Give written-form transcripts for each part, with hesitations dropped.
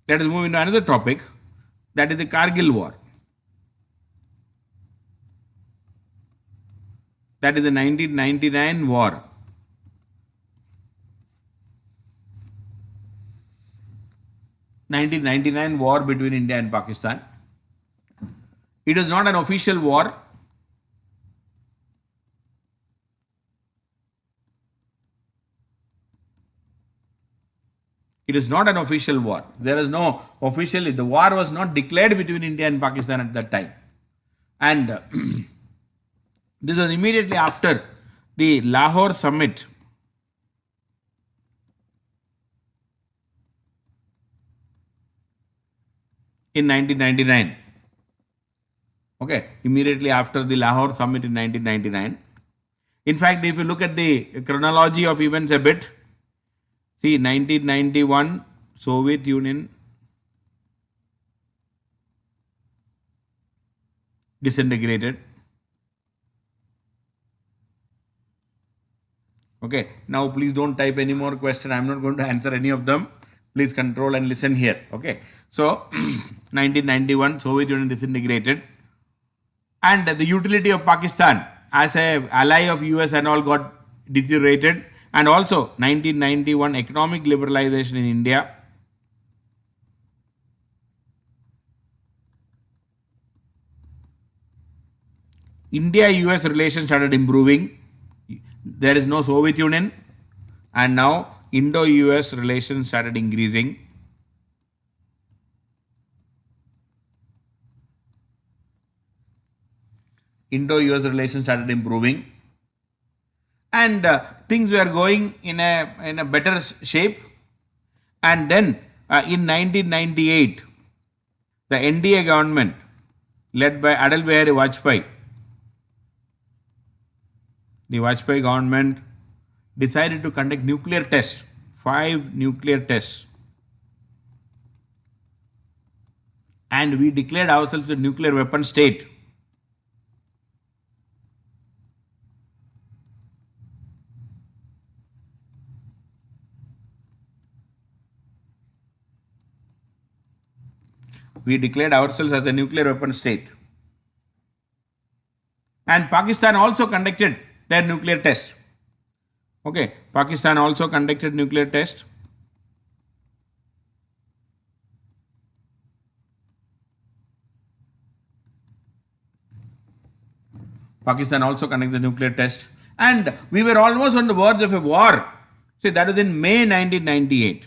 Let us move into another topic, that is the Kargil War. That is the 1999 war. 1999 war between India and Pakistan. It is not an official war. It is not an official war. There is no official, the war was not declared between India and Pakistan at that time. And this was immediately after the Lahore summit in 1999. Okay, immediately after the Lahore summit in 1999. In fact, if you look at the chronology of events a bit, see 1991 Soviet Union disintegrated. Okay, now please don't type any more question. I'm not going to answer any of them. Please control and listen here. Okay, so 1991 Soviet Union disintegrated, and the utility of Pakistan as a ally of US and all got deteriorated, and also 1991 economic liberalization in India. India-US relations started improving. There is no Soviet Union, and now Indo-US relations started increasing. Indo-US relations started improving, and things were going in a better shape. And then in 1998, the NDA government led by Atal Bihari Vajpayee, the Vajpayee government decided to conduct nuclear tests, 5 nuclear tests. And we declared ourselves a nuclear weapon state. We declared ourselves as a nuclear weapon state. And Pakistan also conducted their nuclear test. Okay, Pakistan also conducted nuclear test. Pakistan also conducted the nuclear test. And we were almost on the verge of a war. See, that was in May 1998.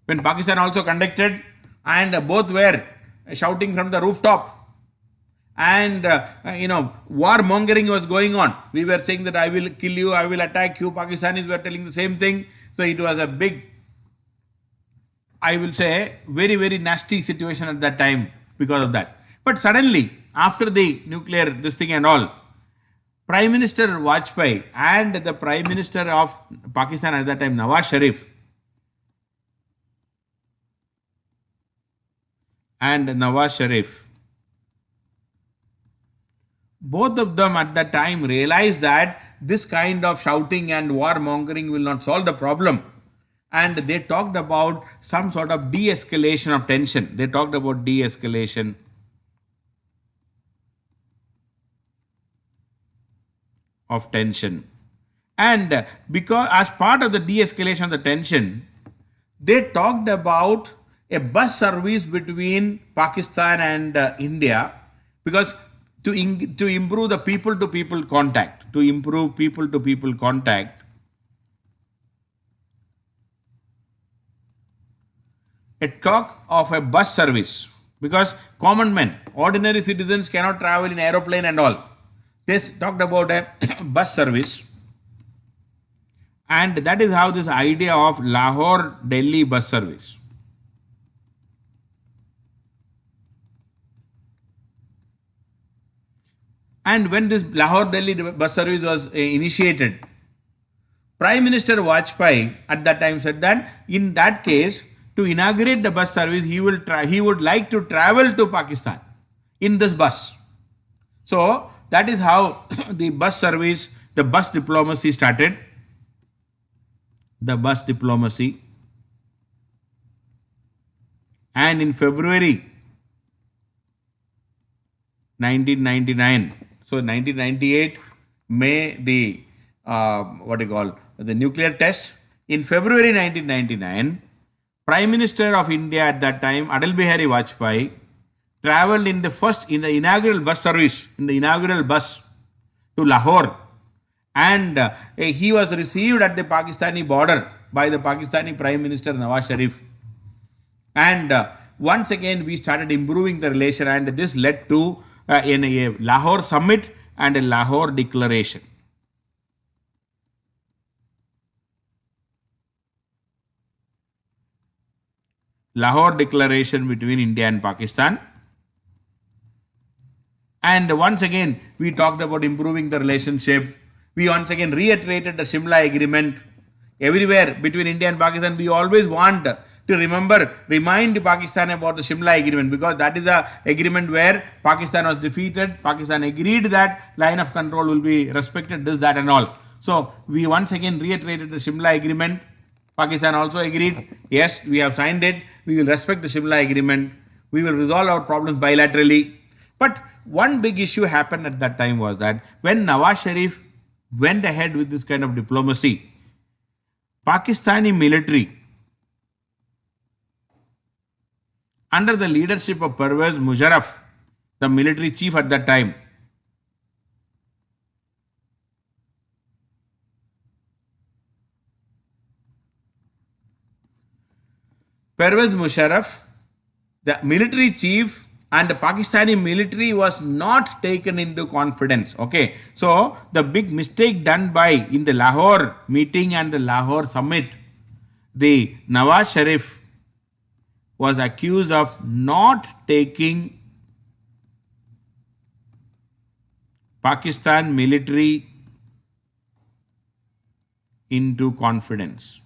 When Pakistan also conducted, and both were shouting from the rooftop. And war mongering was going on. We were saying that I will kill you, I will attack you. Pakistanis were telling the same thing. So it was a big, I will say, very, very nasty situation at that time because of that. But suddenly, after the nuclear this thing and all, Prime Minister Vajpayee and the Prime Minister of Pakistan at that time, Nawaz Sharif, both of them at that time realized that this kind of shouting and war mongering will not solve the problem. And they talked about some sort of de-escalation of tension. They talked about de-escalation of tension. And because as part of the de-escalation of the tension, they talked about a bus service between Pakistan and India, because to improve the people-to-people contact, a talk of a bus service, because common men, ordinary citizens cannot travel in aeroplane and all. They talked about a bus service, and that is how this idea of Lahore-Delhi bus service. And when this Lahore-Delhi bus service was initiated, Prime Minister Vajpayee at that time said that in that case, to inaugurate the bus service, he would like to travel to Pakistan in this bus. So that is how the bus service, the bus diplomacy started. the bus diplomacy, and in February 1999, so 1998, May the what do you call the nuclear test. In February 1999, Prime Minister of India at that time, Atal Bihari Vajpayee, traveled in the inaugural bus service, in the inaugural bus to Lahore, and he was received at the Pakistani border by the Pakistani Prime Minister Nawaz Sharif. And once again, we started improving the relation, and this led to in a Lahore summit and a Lahore declaration. Lahore declaration between India and Pakistan. And once again, we talked about improving the relationship. We once again reiterated the Shimla agreement. Everywhere between India and Pakistan, we always want to remind Pakistan about the Shimla agreement, because that is the agreement where Pakistan was defeated. Pakistan agreed that line of control will be respected, this, that and all. So we once again reiterated the Shimla agreement. Pakistan also agreed, yes, we have signed it. We will respect the Shimla agreement. We will resolve our problems bilaterally. But one big issue happened at that time was that when Nawaz Sharif went ahead with this kind of diplomacy, Pakistani military, under the leadership of Pervez Musharraf, the military chief at that time, Pervez Musharraf, the military chief, and the Pakistani military was not taken into confidence. Okay, so the big mistake done by in the Lahore meeting and the Lahore summit, the Nawaz Sharif was accused of not taking Pakistan military into confidence.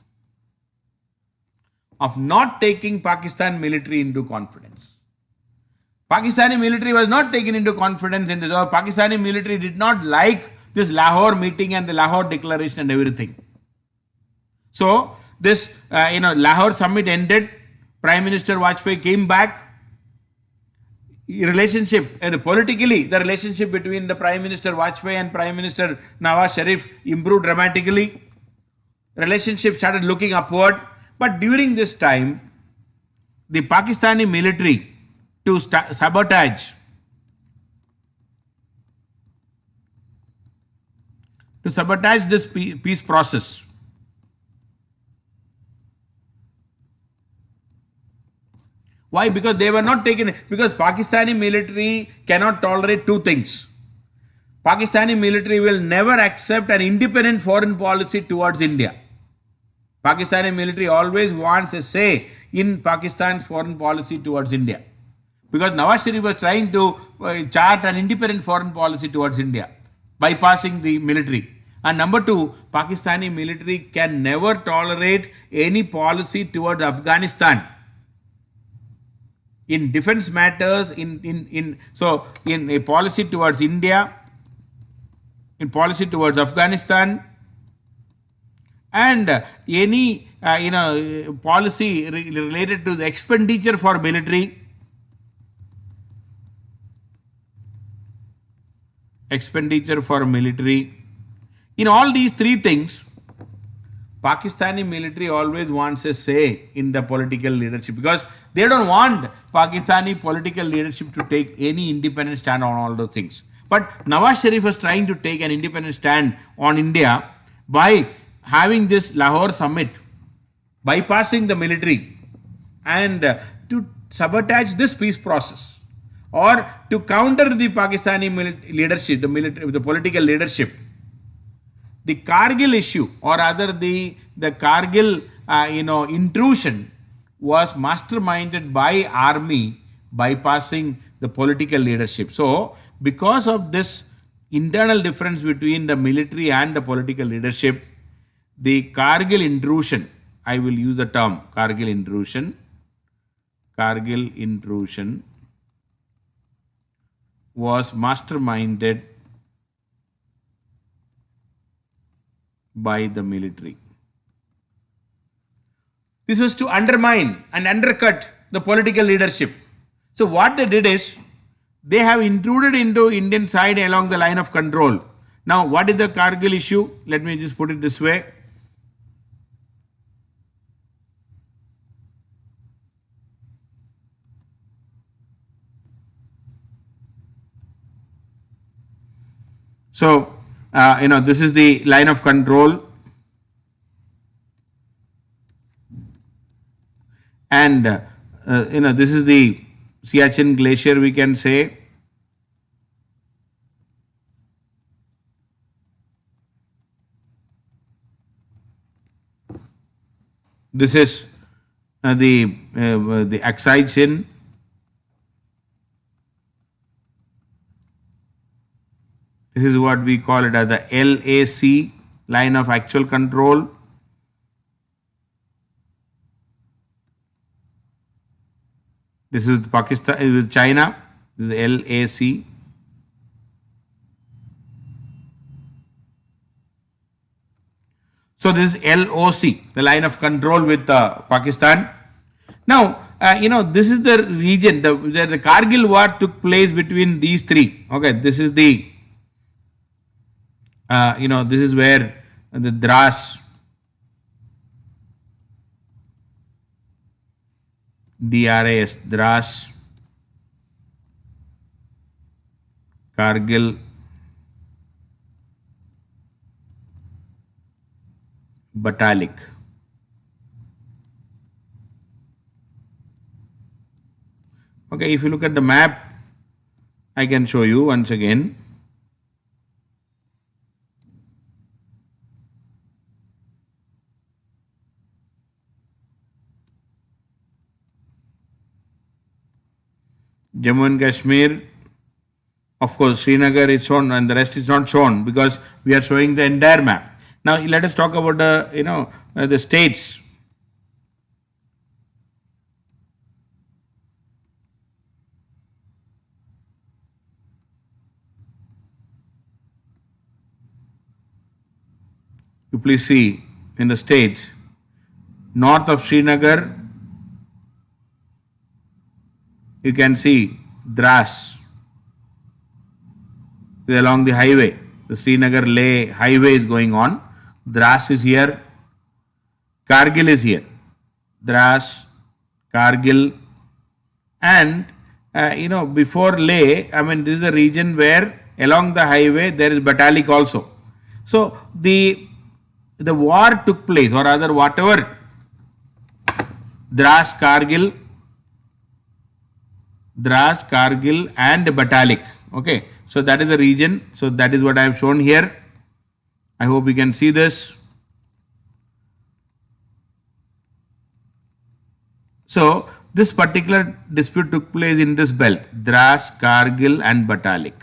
Of not taking Pakistan military into confidence. Pakistani military was not taken into confidence in this. Or Pakistani military did not like this Lahore meeting and the Lahore declaration and everything. So this Lahore summit ended. Prime Minister Vajpayee came back. Relationship politically, the relationship between the Prime Minister Vajpayee and Prime Minister Nawaz Sharif improved dramatically. Relationship started looking upward. But during this time, the Pakistani military to sabotage this peace process. Why? Because they were not taken. Because Pakistani military cannot tolerate two things. Pakistani military will never accept an independent foreign policy towards India. Pakistani military always wants a say in Pakistan's foreign policy towards India. Because Nawaz Sharif was trying to chart an independent foreign policy towards India, bypassing the military. And number two, Pakistani military can never tolerate any policy towards Afghanistan. In defense matters, in a policy towards India, in policy towards Afghanistan, and any policy related to the expenditure for military, in all these three things, Pakistani military always wants a say in the political leadership, because they don't want Pakistani political leadership to take any independent stand on all those things. But Nawaz Sharif was trying to take an independent stand on India by having this Lahore summit, bypassing the military, and to sabotage this peace process, or to counter the Pakistani leadership, the political leadership. The Kargil issue, or rather the Kargil intrusion, was masterminded by army, bypassing the political leadership. So because of this internal difference between the military and the political leadership, the Kargil intrusion, I will use the term Kargil intrusion was masterminded by the military. This was to undermine and undercut the political leadership. So what they did is they have intruded into Indian side along the line of control. Now, what is the Kargil issue? Let me just put it this way. So, this is the line of control. And, this is the Siachen Glacier, we can say. This is the Aksai Chin. This is what we call it as the LAC, line of actual control. This is Pakistan with China. This is LAC. So this is LOC, the line of control with Pakistan. Now, this is the region where the Kargil war took place between these three. Okay, this is the, this is where the Dras, DRAS, Dras, Kargil, Batalik. Okay, if you look at the map, I can show you once again. Jammu and Kashmir, of course, Srinagar is shown and the rest is not shown because we are showing the entire map. Now let us talk about the states. You please see in the states, north of Srinagar, you can see Dras along the highway. The Srinagar Leh highway is going on. Dras is here. Kargil is here. Dras, Kargil, and before Leh, this is a region where along the highway there is Batalik also. So the war took place, or rather whatever, Dras, Kargil, and Batalik. Okay, so that is the region. So that is what I have shown here. I hope you can see this. So this particular dispute took place in this belt, Dras, Kargil and Batalik.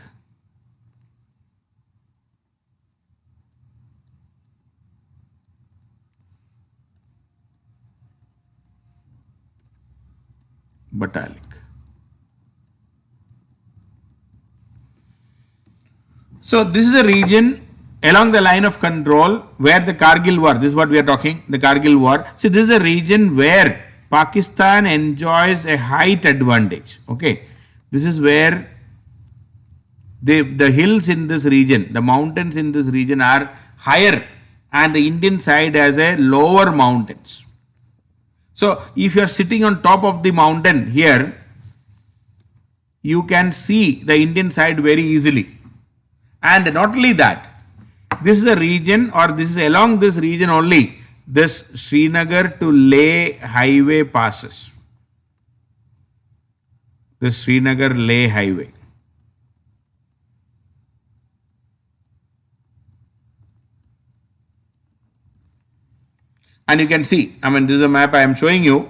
So this is a region along the line of control where the Kargil war, this is what we are talking, the Kargil war. See, this is a region where Pakistan enjoys a height advantage. Okay, this is where the hills in this region, the mountains in this region are higher and the Indian side has a lower mountains. So if you are sitting on top of the mountain here, you can see the Indian side very easily. And not only that, this is a region, or this is along this region only, this Srinagar to Leh highway passes. The Srinagar Leh highway. And you can see, this is a map I am showing you,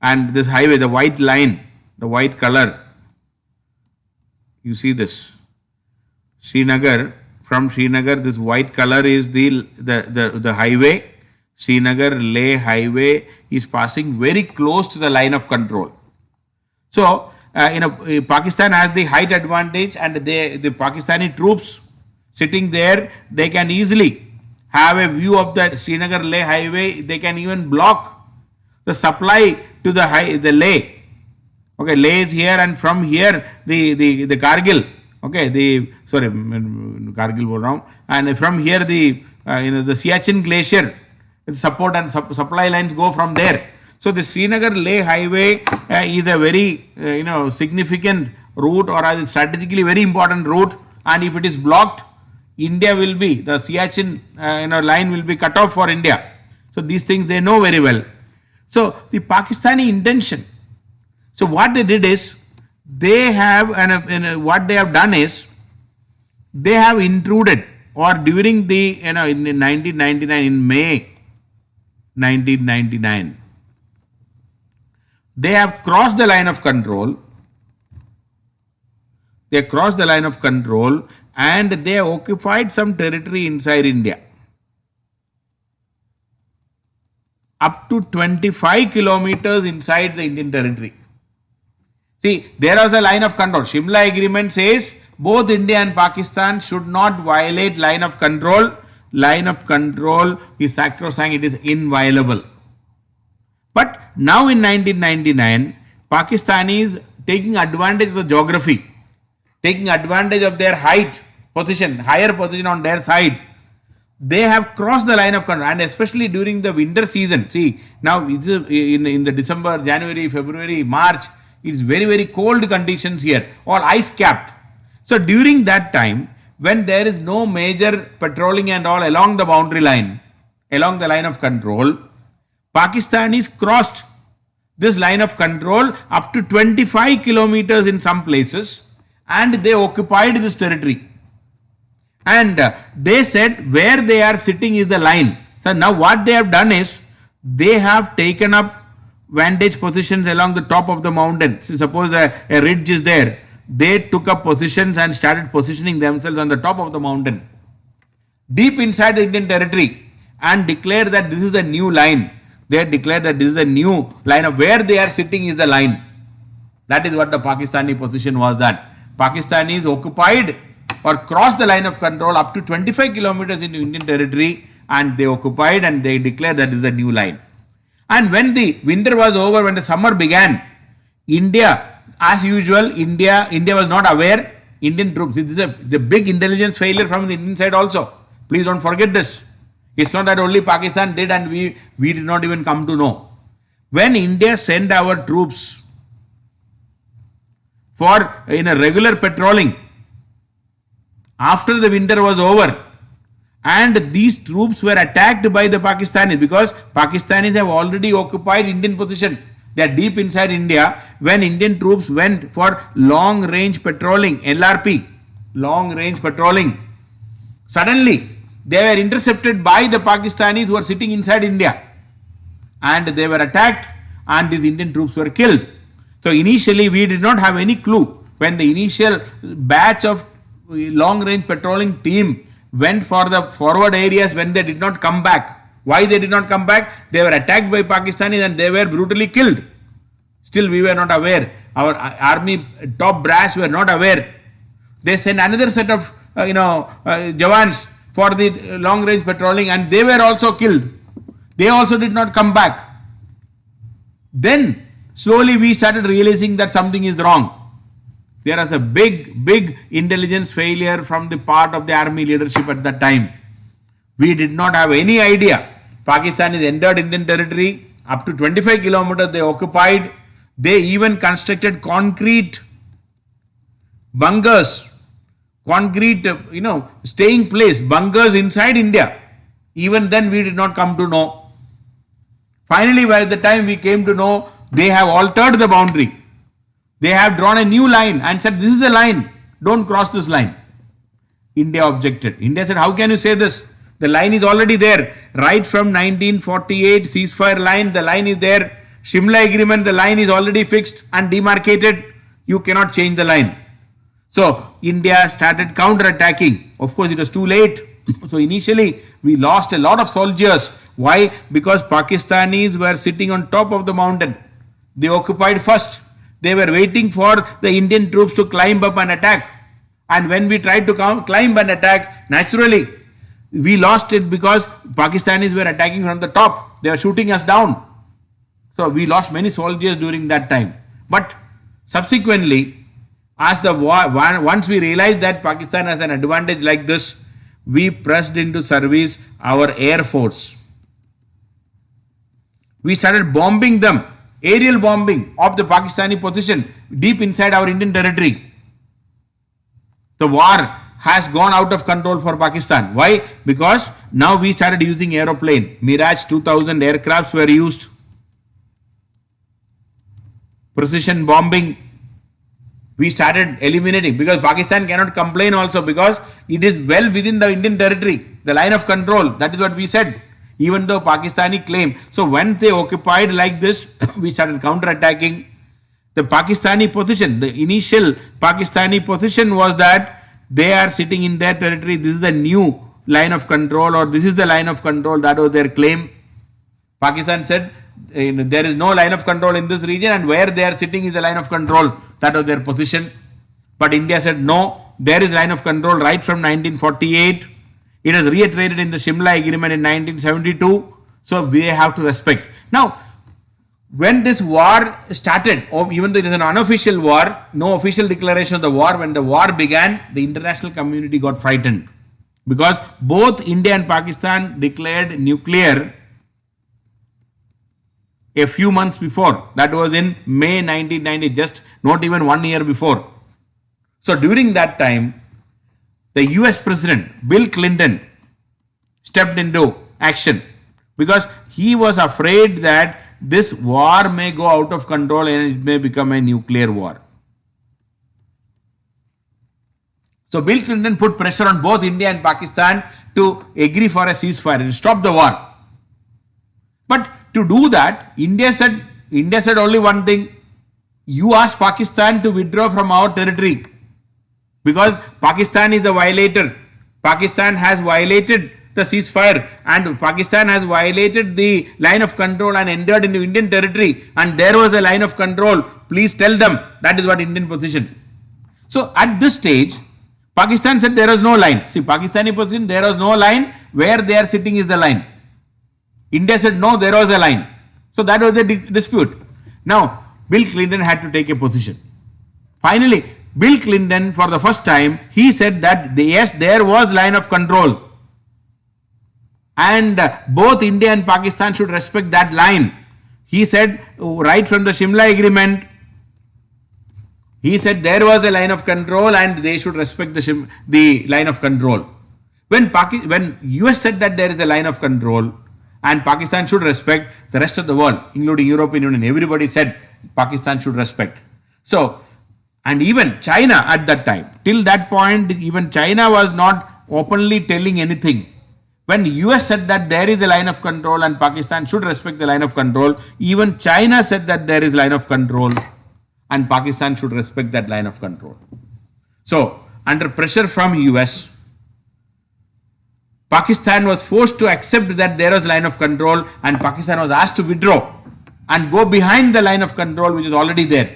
and this highway, the white line, the white color, you see this. Srinagar, from Srinagar, this white color is the highway. Srinagar Leh highway is passing very close to the line of control. So, Pakistan has the height advantage, and the Pakistani troops sitting there, they can easily have a view of the Srinagar Leh highway. They can even block the supply to the Leh. Okay, Leh is here, and from here the Kargil. Okay, Kargil bol raha hu. And from here the the Siachen glacier, support and supply lines go from there. So the Srinagar Leh highway is a very significant route, or a strategically very important route. And if it is blocked, India will be, the Siachen line will be cut off for India. So these things they know very well. So the Pakistani intention. So what they did is, they have what they have done is, they have intruded, or during the in 1999, in May 1999, they have crossed the line of control. They crossed the line of control and they occupied some territory inside India. Up to 25 kilometers inside the Indian territory. See, there was a line of control. Shimla Agreement says both India and Pakistan should not violate line of control. Line of control is sacrosanct, it is inviolable. But now in 1999, Pakistanis taking advantage of the geography, taking advantage of their higher position on their side, they have crossed the line of control, and especially during the winter season. See, now in the December, January, February, March, it's very, very cold conditions here, all ice capped. So during that time, when there is no major patrolling and all along the boundary line, along the line of control, Pakistanis crossed this line of control up to 25 kilometers in some places, and they occupied this territory. And they said where they are sitting is the line. So now what they have done is, they have taken up vantage positions along the top of the mountain. So suppose a ridge is there, they took up positions and started positioning themselves on the top of the mountain, deep inside the Indian territory, and declare that this is the new line. They declared that this is the new line of where they are sitting is the line. That is what the Pakistani position was, that Pakistanis occupied or crossed the line of control up to 25 kilometers into Indian territory, and they occupied and they declared that this is a new line. And when the winter was over, when the summer began, India, as usual, India was not aware. Indian troops, this is the big intelligence failure from the Indian side also. Please don't forget this. It's not that only Pakistan did and we did not even come to know. When India sent our troops for regular patrolling after the winter was over, and these troops were attacked by the Pakistanis, because Pakistanis have already occupied Indian position. They are deep inside India. When Indian troops went for long range patrolling, LRP, long range patrolling, suddenly they were intercepted by the Pakistanis who were sitting inside India, and they were attacked, and these Indian troops were killed. So initially we did not have any clue. When the initial batch of long range patrolling team went for the forward areas, when they did not come back. Why they did not come back? They were attacked by Pakistanis and they were brutally killed. Still we were not aware. Our army top brass were not aware. They sent another set of Jawans for the long range patrolling, and they were also killed. They also did not come back. Then slowly we started realizing that something is wrong. There was a big intelligence failure from the part of the army leadership at that time. We did not have any idea. Pakistan is entered Indian territory, up to 25 kilometers they occupied. They even constructed concrete bunkers, concrete, staying place, bunkers inside India. Even then we did not come to know. Finally, by the time we came to know, they have altered the boundary. They have drawn a new line and said, this is the line, don't cross this line. India objected. India said, how can you say this? The line is already there. Right from 1948 ceasefire line, the line is there. Shimla Agreement, the line is already fixed and demarcated. You cannot change the line. So India started counter-attacking. Of course, it was too late. So initially, we lost a lot of soldiers. Why? Because Pakistanis were sitting on top of the mountain. They occupied first. They were waiting for the Indian troops to climb up and attack. And when we tried to climb and attack, naturally, we lost it because Pakistanis were attacking from the top. They were shooting us down. So we lost many soldiers during that time. But subsequently, as the war, once we realized that Pakistan has an advantage like this, we pressed into service our air force. We started bombing them, aerial bombing of the Pakistani position deep inside our Indian territory. The war has gone out of control for Pakistan. Why? Because now we started using aeroplane. Mirage 2000 aircrafts were used. Precision bombing. We started eliminating, because Pakistan cannot complain also, because it is well within the Indian territory, the line of control. That is what we said. Even though Pakistani claim. So when they occupied like this, we started counter-attacking. The Pakistani position, the initial Pakistani position was that they are sitting in their territory. This is the new line of control, or this is the line of control. That was their claim. Pakistan said there is no line of control in this region, and where they are sitting is the line of control. That was their position. But India said no, there is line of control right from 1948. It was reiterated in the Shimla Agreement in 1972. So we have to respect. Now, when this war started, or even though it is an unofficial war, no official declaration of the war, when the war began, the international community got frightened. Because both India and Pakistan declared nuclear a few months before. That was in May 1990, just not even 1 year before. So during that time, the US President Bill Clinton stepped into action, because he was afraid that this war may go out of control and it may become a nuclear war. So Bill Clinton put pressure on both India and Pakistan to agree for a ceasefire and stop the war. But to do that, India said only one thing: you ask Pakistan to withdraw from our territory, because Pakistan is the violator. Pakistan has violated the ceasefire, and Pakistan has violated the line of control and entered into Indian territory, and there was a line of control. Please tell them. That is what Indian position. So at this stage, Pakistan said there was no line. See, Pakistani position, there was no line. Where they are sitting is the line. India said no, there was a line. So that was the dispute. Now, Bill Clinton had to take a position. Finally, Bill Clinton, for the first time, he said that yes, there was line of control, and both India and Pakistan should respect that line. He said right from the Shimla Agreement, he said there was a line of control and they should respect the line of control. When US said that there is a line of control and Pakistan should respect, the rest of the world, including European Union, everybody said Pakistan should respect. So, and even China at that time, till that point, even China was not openly telling anything. When US said that there is a line of control and Pakistan should respect the line of control, even China said that there is line of control and Pakistan should respect that line of control. So, under pressure from US, Pakistan was forced to accept that there was line of control, and Pakistan was asked to withdraw and go behind the line of control which is already there.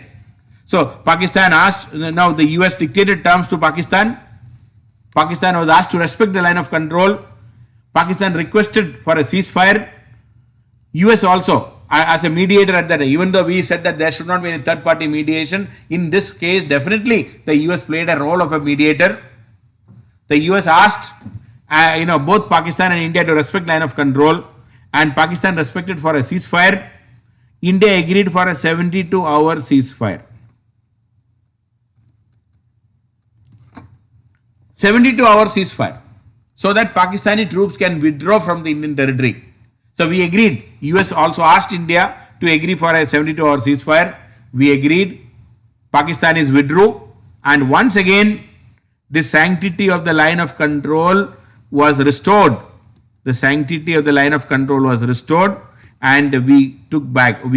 So Pakistan asked, now the US dictated terms to Pakistan. Pakistan was asked to respect the line of control. Pakistan requested for a ceasefire. US also, as a mediator at that time, even though we said that there should not be any third party mediation, in this case definitely the US played a role of a mediator. The US asked both Pakistan and India to respect line of control, and Pakistan respected for a ceasefire. India agreed for a 72-hour ceasefire. 72-hour ceasefire, so that Pakistani troops can withdraw from the Indian territory. So we agreed. US also asked India to agree for a 72-hour ceasefire. We agreed. Pakistanis withdrew, and once again the sanctity of the line of control was restored. The sanctity of the line of control was restored, and we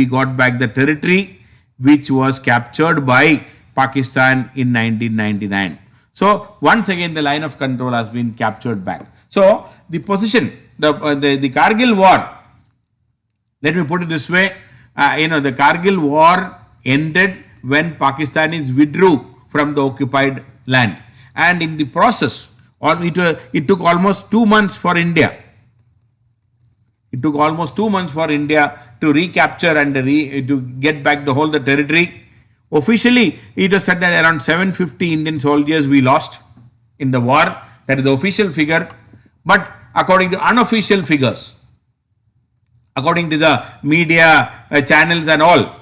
got back the territory which was captured by Pakistan in 1999. So once again the line of control has been captured back. So the position, the Kargil war, let me put it this way, the Kargil war ended when Pakistanis withdrew from the occupied land, and in the process, it took almost 2 months for India. It took almost 2 months for India to recapture and to get back the whole the territory. Officially, it was said that around 750 Indian soldiers we lost in the war. That is the official figure. But according to unofficial figures, according to the media channels and all,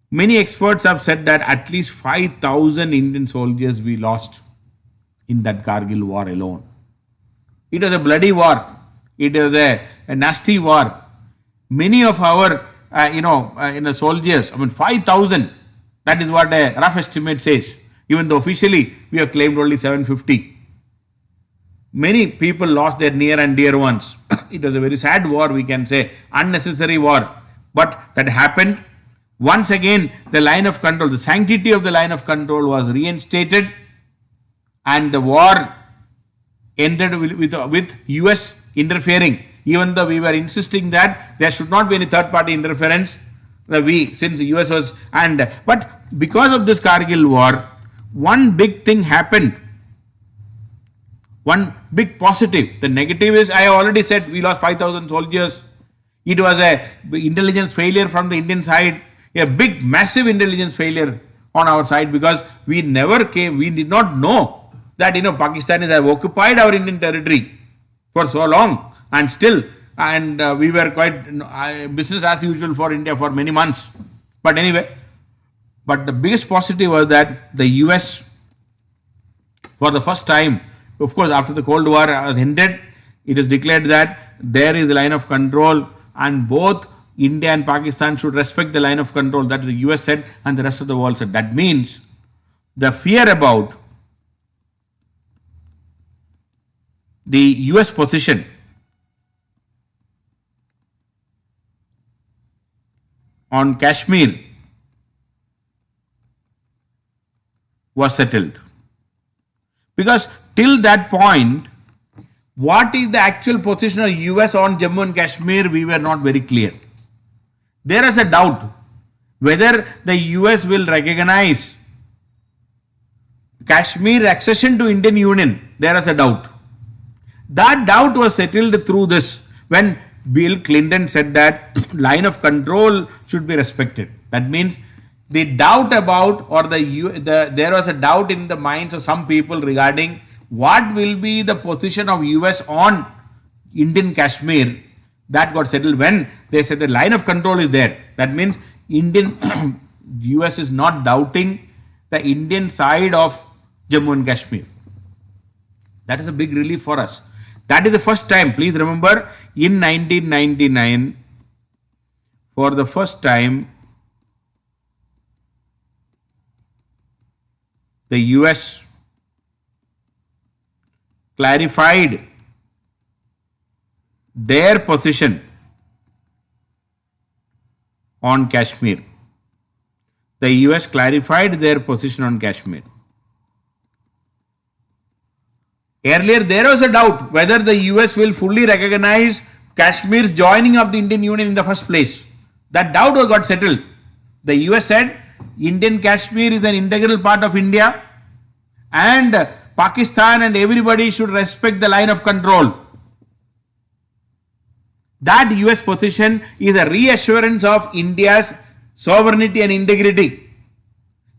many experts have said that at least 5,000 Indian soldiers we lost in that Kargil war alone. It was a bloody war. It was a nasty war. Many of our, soldiers, 5,000. That is what a rough estimate says. Even though officially we have claimed only 750. Many people lost their near and dear ones. It was a very sad war, we can say, unnecessary war. But that happened. Once again, the line of control, the sanctity of the line of control was reinstated, and the war ended with US interfering. Even though we were insisting that there should not be any third party interference, since the US was, but because of this Kargil war, one big thing happened. One big positive. The negative is, I have already said, we lost 5,000 soldiers. It was a intelligence failure from the Indian side, a big, massive intelligence failure on our side, because we did not know that Pakistanis have occupied our Indian territory for so long, and still, we were quite business as usual for India for many months. But anyway, but the biggest positive was that the US, for the first time, of course, after the Cold War was ended, it is declared that there is a line of control, and both India and Pakistan should respect the line of control. That the US said, and the rest of the world said. That means the fear about the US position on Kashmir was settled. Because till that point, what is the actual position of US on Jammu and Kashmir, we were not very clear. There is a doubt whether the US will recognize Kashmir accession to Indian Union. There is a doubt. That doubt was settled through this, when Bill Clinton said that line of control should be respected. That means the doubt about, or there was a doubt in the minds of some people regarding what will be the position of US on Indian Kashmir. That got settled when they said the line of control is there. That means US is not doubting the Indian side of Jammu and Kashmir. That is a big relief for us. That is the first time. Please remember, in 1999, for the first time, the US clarified their position on Kashmir. The US clarified their position on Kashmir. Earlier, there was a doubt whether the US will fully recognize Kashmir's joining of the Indian Union in the first place. That doubt got settled. The US said Indian Kashmir is an integral part of India, and Pakistan and everybody should respect the line of control. That US position is a reassurance of India's sovereignty and integrity.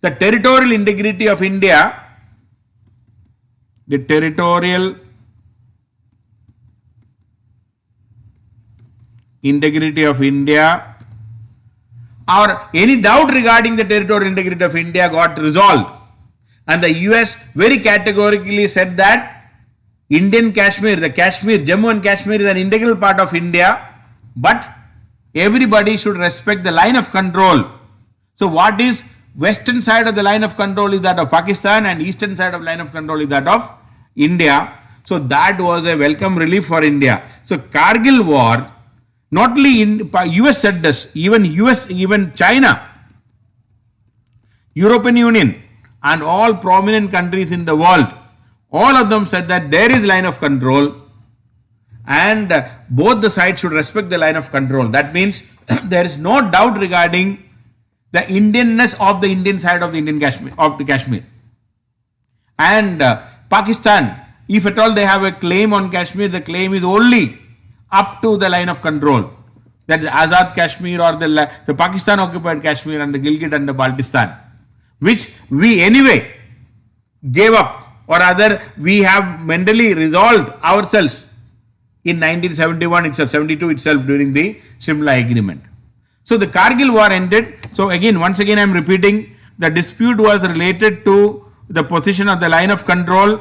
The territorial integrity of India, or any doubt regarding the territorial integrity of India got resolved. And the US very categorically said that Indian Kashmir, Jammu and Kashmir is an integral part of India, but everybody should respect the line of control. So what is western side of the line of control is that of Pakistan, and eastern side of line of control is that of India. So that was a welcome relief for India. So Kargil war, not only US said this, even China, European Union, and all prominent countries in the world, all of them said that there is line of control, and both the sides should respect the line of control. That means there is no doubt regarding the Indianness of the Indian side of the Indian Kashmir, of the Kashmir. And Pakistan, if at all they have a claim on Kashmir, the claim is only up to the line of control. That is Azad Kashmir or the Pakistan occupied Kashmir and the Gilgit and the Baltistan, which we anyway gave up, or rather we have mentally resolved ourselves in 1971 itself, 72 itself during the Shimla Agreement. So the Kargil war ended. So again, once again I am repeating, the dispute was related to the position of the line of control.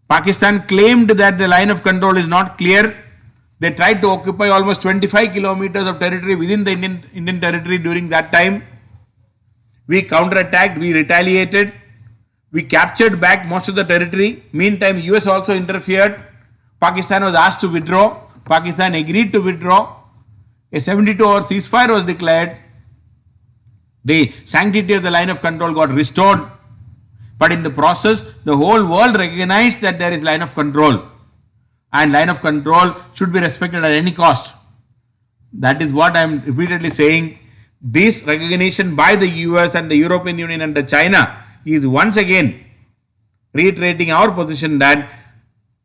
Pakistan claimed that the line of control is not clear. They tried to occupy almost 25 kilometers of territory within the Indian territory during that time. We counterattacked, we retaliated, we captured back most of the territory. Meantime, US also interfered. Pakistan was asked to withdraw. Pakistan agreed to withdraw. A 72-hour ceasefire was declared. The sanctity of the line of control got restored. But in the process, the whole world recognized that there is line of control. And line of control should be respected at any cost. That is what I am repeatedly saying. This recognition by the US and the European Union and the China is once again reiterating our position that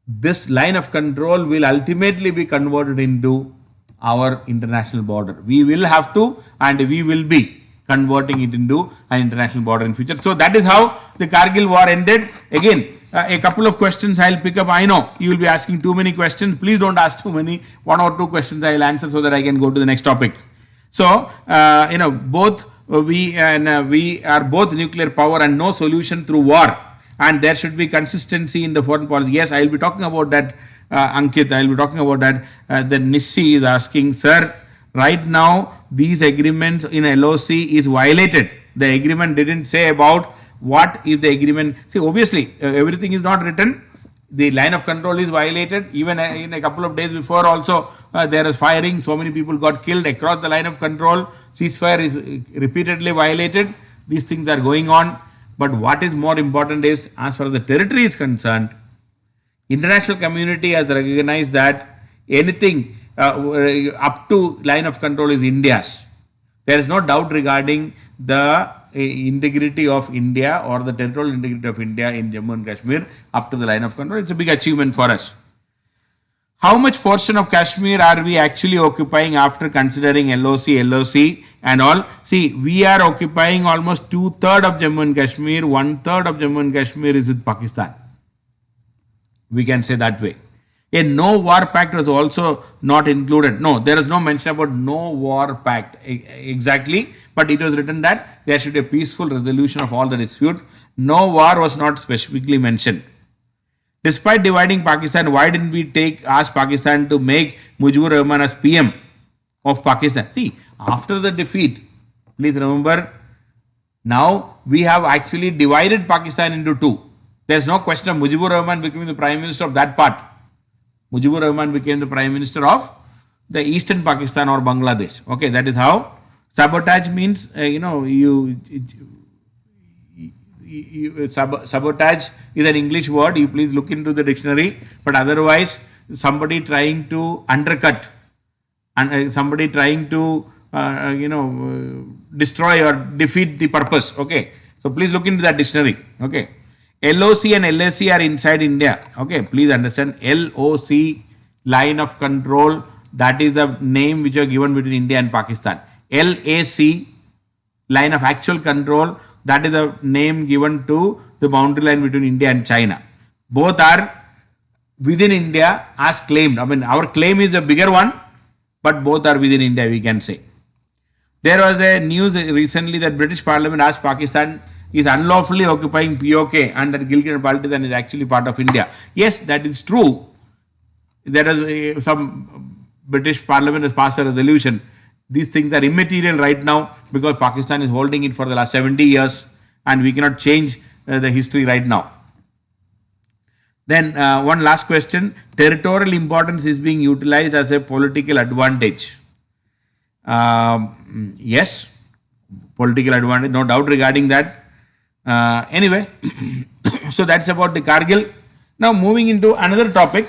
this line of control will ultimately be converted into our international border. We will have to, and we will be converting it into an international border in future. So that is how the Kargil war ended. Again, a couple of questions I'll pick up. I know you will be asking too many questions. Please don't ask too many. One or two questions I'll answer so that I can go to the next topic. So, both we are both nuclear power and no solution through war. And there should be consistency in the foreign policy. Yes, I will be talking about that, Ankit. I will be talking about that. The Nissi is asking, sir, right now these agreements in LOC is violated. The agreement didn't say about what is the agreement. See, obviously, everything is not written. The line of control is violated. Even in a couple of days before also, there was firing. So many people got killed across the line of control. Ceasefire is repeatedly violated. These things are going on. But what is more important is, as far as the territory is concerned, international community has recognized that anything up to line of control is India's. There is no doubt regarding the integrity of India or the territorial integrity of India in Jammu and Kashmir up to the line of control. It's a big achievement for us. How much portion of Kashmir are we actually occupying after considering LOC and all? See, we are occupying almost 2/3 of Jammu and Kashmir. 1/3 of Jammu and Kashmir is with Pakistan. We can say that way. A no war pact was also not included. No, there is no mention about no war pact exactly, but it was written that there should be a peaceful resolution of all the dispute. No war was not specifically mentioned. Despite dividing Pakistan, why didn't we ask Pakistan to make Mujibur Rahman as PM of Pakistan? See, after the defeat, please remember, now we have actually divided Pakistan into two. There's no question of Mujibur Rahman becoming the prime minister of that part. Mujibur Rahman became the prime minister of the eastern Pakistan or Bangladesh. Okay, that is how. Sabotage means, sabotage is an English word. You please look into the dictionary. But otherwise, somebody trying to undercut and somebody trying to, destroy or defeat the purpose. Okay, so please look into that dictionary. Okay. LOC and LAC are inside India. Okay, please understand. LOC, line of control, that is the name which are given between India and Pakistan. LAC, line of actual control, that is the name given to the boundary line between India and China. Both are within India as claimed. I mean, our claim is the bigger one, but both are within India, we can say. There was a news recently that British Parliament asked Pakistan is unlawfully occupying POK and that Gilgit and Baltistan is actually part of India. Yes, that is true. There is some British Parliament has passed a resolution. These things are immaterial right now because Pakistan is holding it for the last 70 years and we cannot change the history right now. Then one last question. Territorial importance is being utilized as a political advantage. Yes, political advantage, no doubt regarding that. Anyway, so that's about the Kargil. Now moving into another topic.